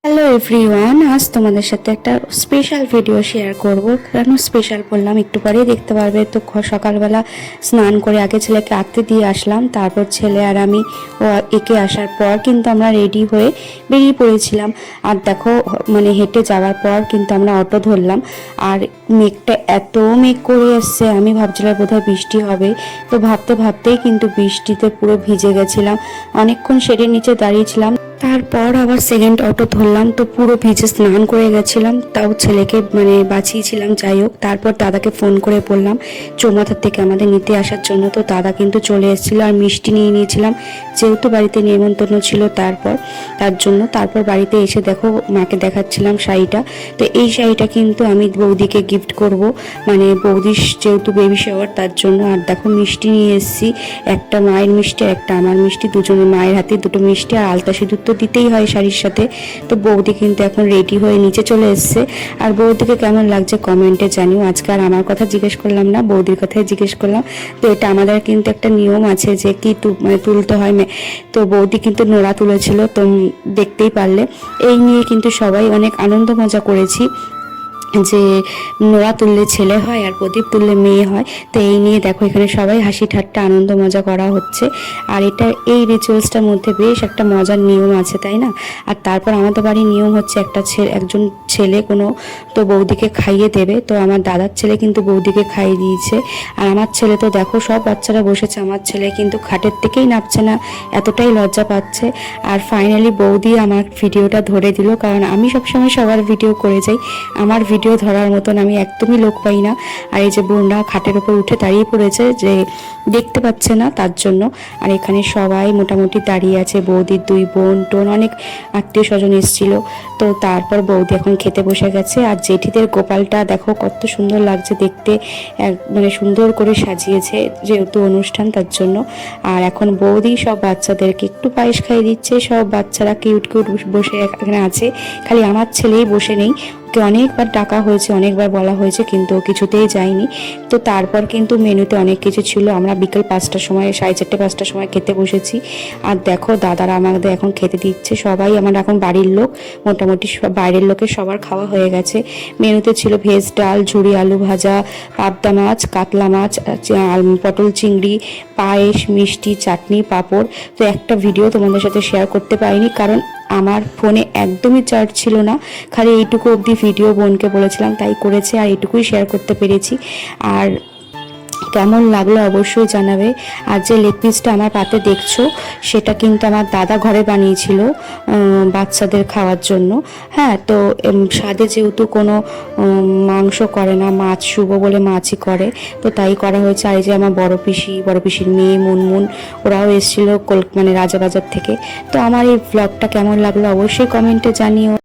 Hello everyone, আজ তোমাদের সাথে একটা স্পেশাল ভিডিও শেয়ার করব। কেন স্পেশাল বললাম একটু পরেই দেখতে পারবে। তো সকালবেলা স্নান করে আগে ছেলেকে আঁকতে দিয়ে আসলাম, তারপর ছেলে আর আমি এঁকে আসার পর কিন্তু আমরা রেডি হয়ে বেরিয়ে পড়েছিলাম। আর দেখো মানে হেঁটে যাওয়ার পর কিন্তু আমরা অটো ধরলাম। আর মেঘটা এত মেঘ করে এসছে, আমি ভাবছিলাম বোধহয় বৃষ্টি হবে। তো ভাবতে ভাবতেই কিন্তু বৃষ্টিতে পুরো ভিজে গেছিলাম। অনেকক্ষণ শেডের নিচে দাঁড়িয়েছিলাম, তারপর আবার সেকেন্ড অটো ধরলাম। তো পুরো ভিজে স্নান করে গেছিলাম, তাও ছেলেকে মানে বাঁচিয়েছিলাম। যাই হোক, তারপর দাদাকে ফোন করে বললাম চৌমাথার থেকে আমাদের নিতে আসার জন্য। তো দাদা কিন্তু চলে এসেছিলো, আর মিষ্টি নিয়ে নিয়েছিলাম যেহেতু বাড়িতে নিমন্ত্রণ ছিল। তারপর বাড়িতে এসে দেখো মাকে দেখাচ্ছিলাম শাড়িটা। তো এই শাড়িটা কিন্তু আমি বৌদিকে গিফট করব, মানে বৌদির যেহেতু বেবি শাওয়ার তার জন্য। আর দেখো মিষ্টি নিয়ে এসেছি, একটা মায়ের মিষ্টি আর একটা আমার মিষ্টি, দুজনে মায়ের হাতে দুটো মিষ্টি। আর আলতা সিঁদুর তো দিতেই হয় শাড়ির সাথে। তো বৌদি কিন্তু এখন রেডি হয়ে নিচে চলে এসছে। আর বৌদিকে কেমন লাগছে কমেন্টে জানিও। আজকে আর আমার কথা জিজ্ঞেস করলাম না, বৌদির কথাই জিজ্ঞেস করলাম। তো এটা আমাদের কিন্তু একটা নিয়ম আছে যে কি মানে তুলতে হয়। তো বৌদি কিন্তু নোড়া তুলেছিল, তো দেখতেই পারলে। এই নিয়ে কিন্তু সবাই অনেক আনন্দ মজা করেছি যে নোড়া তুললে ছেলে হয় আর প্রদীপ তুললে মেয়ে হয়। তো এই নিয়ে দেখো এখানে সবাই হাসি ঠাট্টা আনন্দ মজা করা হচ্ছে। আর এই রিচুয়ালসটার মধ্যে বেশ একটা মজার নিয়ম আছে, তাই না? আর তারপর আমাদের বাড়ির নিয়ম হচ্ছে একজন ছেলে কোনো তো বৌদিকে খাইয়ে দেবে। তো আমার দাদার ছেলে কিন্তু বৌদিকে খাইয়ে দিয়েছে। আর আমার ছেলে তো দেখো সব বাচ্চারা বসেছে, আমার ছেলে কিন্তু খাটের থেকেই নামছে না, এতটাই লজ্জা পাচ্ছে। আর ফাইনালি বৌদি আমার ভিডিওটা ধরে দিল, কারণ আমি সবসময় সবার ভিডিও করে যাই, আমার ভিডিও ধরার মতন আমি একদমই লোক পাই না। আর এই যে বোনরা খাটের উপর উঠে দাঁড়িয়ে পড়েছে, যে দেখতে পাচ্ছে না তার জন্য। আর এখানে সবাই মোটামুটি দাঁড়িয়ে আছে, বৌদির দুই বোন টোন অনেক আত্মীয় স্বজন এসেছিল। তো তারপর বৌদি এখন খেতে বসে গেছে। আর জেঠিদের গোপালটা দেখো কত সুন্দর লাগছে দেখতে, মানে সুন্দর করে সাজিয়েছে যেহেতু অনুষ্ঠান তার জন্য। আর এখন বৌদি সব বাচ্চাদেরকে একটু পায়েস খাইয়ে দিচ্ছে। সব বাচ্চারা কিউট কিউট বসে এখানে আছে, খালি আমার ছেলেই বসে নেই। ওকে অনেকবার ডাকা হয়েছে, অনেকবার বলা হয়েছে, কিন্তু ও কিছুতেই যায়নি। তো তারপর কিন্তু মেনুতে অনেক কিছু ছিল। আমরা বিকেল 5টার সময়, 4:30-5টার সময় খেতে বসেছি। আর দেখো দাদারা আমাদের এখন খেতে দিচ্ছে। সবাই আমার এখন বাড়ির লোক, মোটামুটি বাইরের লোকের সবার খাওয়া হয়ে গেছে। মেনুতে ছিল ভেজ ডাল, ঝুরি আলু ভাজা, পাবদা মাছ, কাতলা মাছ, পটল চিংড়ি, পায়েস, মিষ্টি, চাটনি, পাঁপড়। তো একটা ভিডিও তোমাদের সাথে শেয়ার করতে পারিনি, কারণ আমার ফোনে একদমই চার্জ ছিল না। খালি এইটুকু অবধি ভিডিও বোনকে বলেছিলাম, তাই করেছে। আর এইটুকুই শেয়ার করতে পেরেছি। আর কেমন লাগলো অবশ্যই জানাবে। আর যে লেগ পিসটা আমার পাতে দেখছো, সেটা কিন্তু আমার দাদা ঘরে বানিয়েছিল বাচ্চাদের খাওয়ার জন্য। হ্যাঁ, তো স্বাদে যেহেতু কোনো মাংস করে না, মাছ শুভ বলে মাছই করে, তো তাই করা হয়েছে। আর এই যে আমার বড় পিসির মেয়ে মুনমুন, ওরাও এসেছিলো মানে রাজাবাজার থেকে। তো আমার এই ব্লগটা কেমন লাগলো অবশ্যই কমেন্টে জানিও।